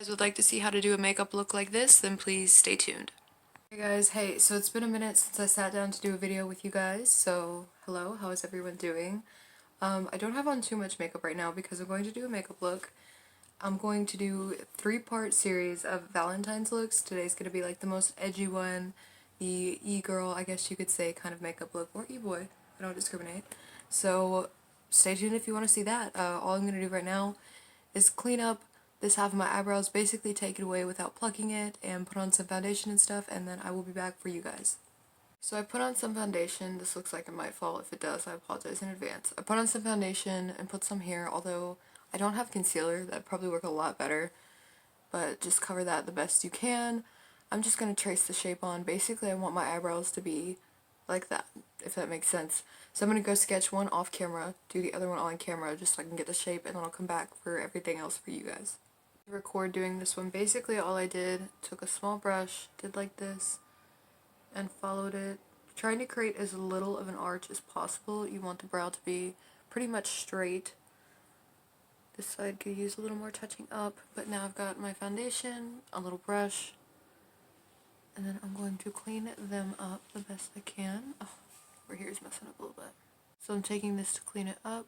If you would like to see how to do a makeup look like this, then please stay tuned. Hey guys, hey, so it's been a minute since I sat down to do a video with you guys, so hello, how is everyone doing? I don't have on too much makeup right now because I'm going to do a makeup look. I'm going to do a 3-part series of Valentine's looks. Today's going to be like the most edgy one, the e-girl, I guess you could say, kind of makeup look, or e-boy, I don't discriminate. So stay tuned if you want to see that. All I'm going to do right now is clean up this half of my eyebrows, basically take it away without plucking it, and put on some foundation and stuff, and then I will be back for you guys. So I put on some foundation. This looks like it might fall. If it does, I apologize in advance. I put on some foundation and put some here, although I don't have concealer. That'd probably work a lot better, but just cover that the best you can. I'm just going to trace the shape on. Basically, I want my eyebrows to be like that, if that makes sense. So I'm going to go sketch one off camera, do the other one on camera, just so I can get the shape, and then I'll come back for everything else for you guys. Record doing this one. Basically, all I did, took a small brush, did like this, and followed it, trying to create as little of an arch as possible. You want the brow to be pretty much straight. This side could use a little more touching up, but now I've got my foundation, a little brush, and then I'm going to clean them up the best I can. Oh, over here is messing up a little bit. So I'm taking this to clean it up.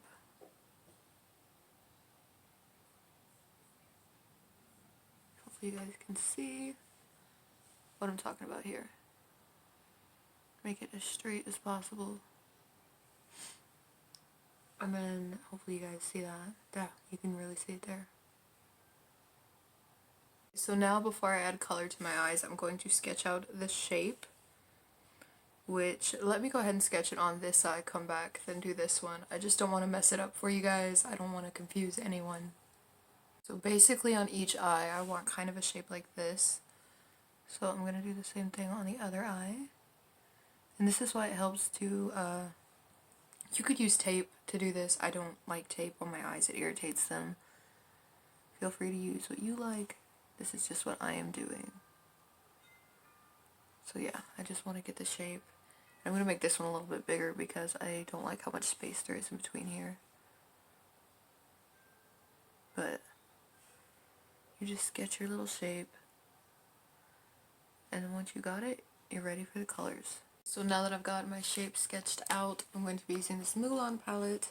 Hopefully you guys can see what I'm talking about here. Make it as straight as possible. And then hopefully you guys see that. Yeah, you can really see it there. So now before I add color to my eyes, I'm going to sketch out the shape. Which, let me go ahead and sketch it on this side, come back, then do this one. I just don't want to mess it up for you guys. I don't want to confuse anyone. So basically on each eye, I want kind of a shape like this. So I'm going to do the same thing on the other eye. And this is why it helps to, you could use tape to do this. I don't like tape on my eyes, it irritates them. Feel free to use what you like. This is just what I am doing. So yeah, I just want to get the shape. I'm going to make this one a little bit bigger because I don't like how much space there is in between here. But you just sketch your little shape. And then once you got it, you're ready for the colors. So now that I've got my shape sketched out, I'm going to be using this Mulan palette.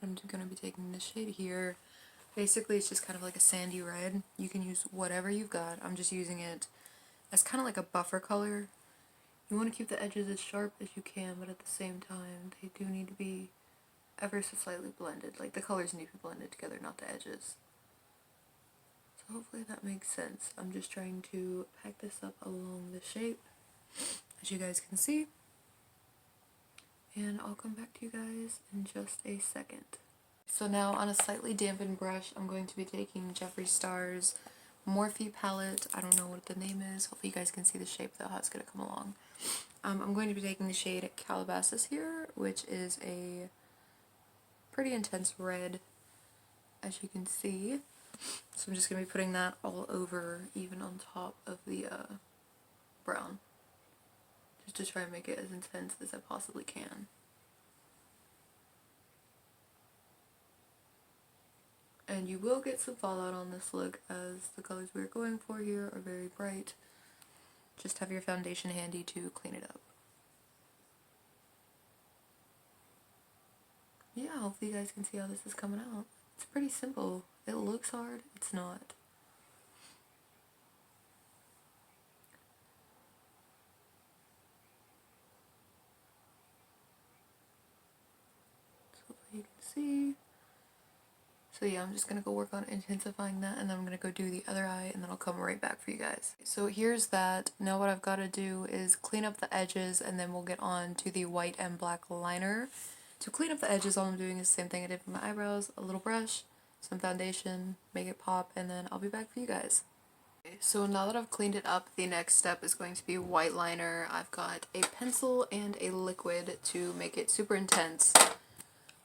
I'm going to be taking this shade here. Basically, it's just kind of like a sandy red. You can use whatever you've got. I'm just using it as kind of like a buffer color. You want to keep the edges as sharp as you can, but at the same time, they do need to be ever so slightly blended. Like, the colors need to be blended together, not the edges. So hopefully that makes sense. I'm just trying to pack this up along the shape, as you guys can see. And I'll come back to you guys in just a second. So now on a slightly dampened brush, I'm going to be taking Jeffree Star's Morphe palette. I don't know what the name is. Hopefully you guys can see the shape though, how it's going to come along. I'm going to be taking the shade Calabasas here, which is a pretty intense red, as you can see. So I'm just going to be putting that all over, even on top of the brown, just to try and make it as intense as I possibly can. And you will get some fallout on this look, as the colors we're going for here are very bright. Just have your foundation handy to clean it up. Yeah, hopefully you guys can see how this is coming out. It's pretty simple. It looks hard, it's not. So hopefully you can see. So yeah, I'm just going to go work on intensifying that, and then I'm going to go do the other eye, and then I'll come right back for you guys. So here's that. Now what I've got to do is clean up the edges, and then we'll get on to the white and black liner. To clean up the edges, all I'm doing is the same thing I did for my eyebrows, a little brush, some foundation, make it pop, and then I'll be back for you guys. Okay, so now that I've cleaned it up, the next step is going to be white liner. I've got a pencil and a liquid to make it super intense.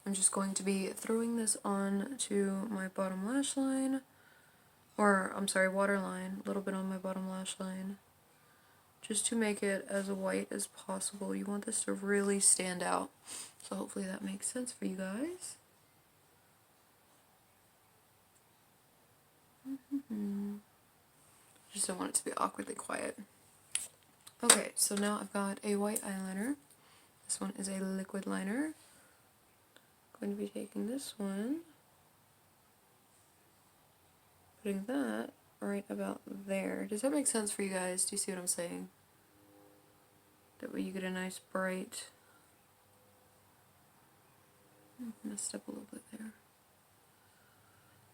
I'm just going to be throwing this on to my bottom lash line, or I'm sorry, waterline, a little bit on my bottom lash line, just to make it as white as possible. You want this to really stand out, so hopefully that makes sense for you guys. Just don't want it to be awkwardly quiet. Okay, so now I've got a white eyeliner. This one is a liquid liner. I'm going to be taking this one, putting that right about there. Does that make sense for you guys? Do you see what I'm saying? That way you get a nice bright... messed up a little bit there.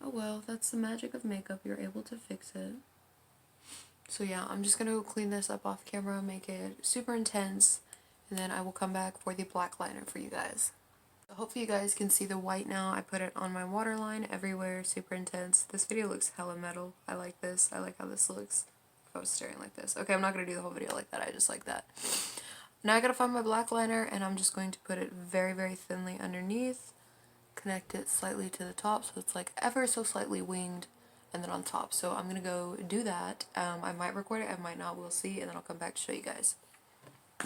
Oh well, that's the magic of makeup. You're able to fix it. So yeah, I'm just going to clean this up off camera, make it super intense, and then I will come back for the black liner for you guys. So hopefully you guys can see the white now. I put it on my waterline everywhere, super intense. This video looks hella metal. I like this. I like how this looks. If I was staring like this. Okay, I'm not going to do the whole video like that. I just like that. Now I gotta find my black liner, and I'm just going to put it very, very thinly underneath. Connect it slightly to the top so it's like ever so slightly winged, and then on top. So I'm gonna go do that. I might record it, I might not, we'll see, and then I'll come back to show you guys.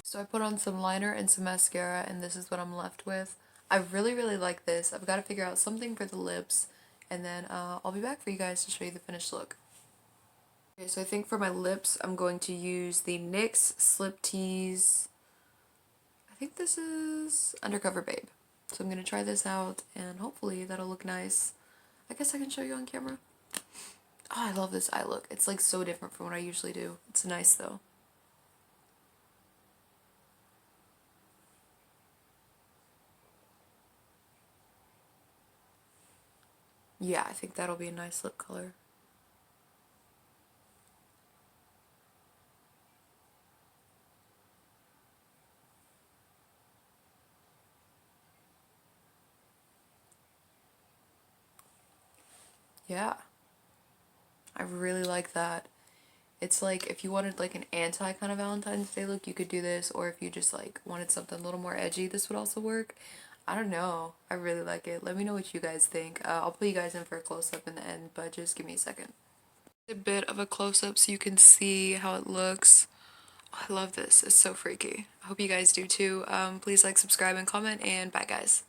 So I put on some liner and some mascara, and this is what I'm left with. I really, really like this. I've got to figure out something for the lips, and then I'll be back for you guys to show you the finished look. Okay, so I think for my lips, I'm going to use the NYX Slip Tease. I think this is Undercover Babe. So I'm going to try this out, and hopefully that'll look nice. I guess I can show you on camera. Oh, I love this eye look. It's like so different from what I usually do. It's nice though. Yeah, I think that'll be a nice lip color. Yeah. I really like that. It's like if you wanted like an anti kind of Valentine's Day look, you could do this, or if you just like wanted something a little more edgy, this would also work. I don't know. I really like it. Let me know what you guys think. I'll put you guys in for a close-up in the end, but just give me a second. A bit of a close-up so you can see how it looks. Oh, I love this. It's so freaky. I hope you guys do too. Please like, subscribe, and comment, and bye guys.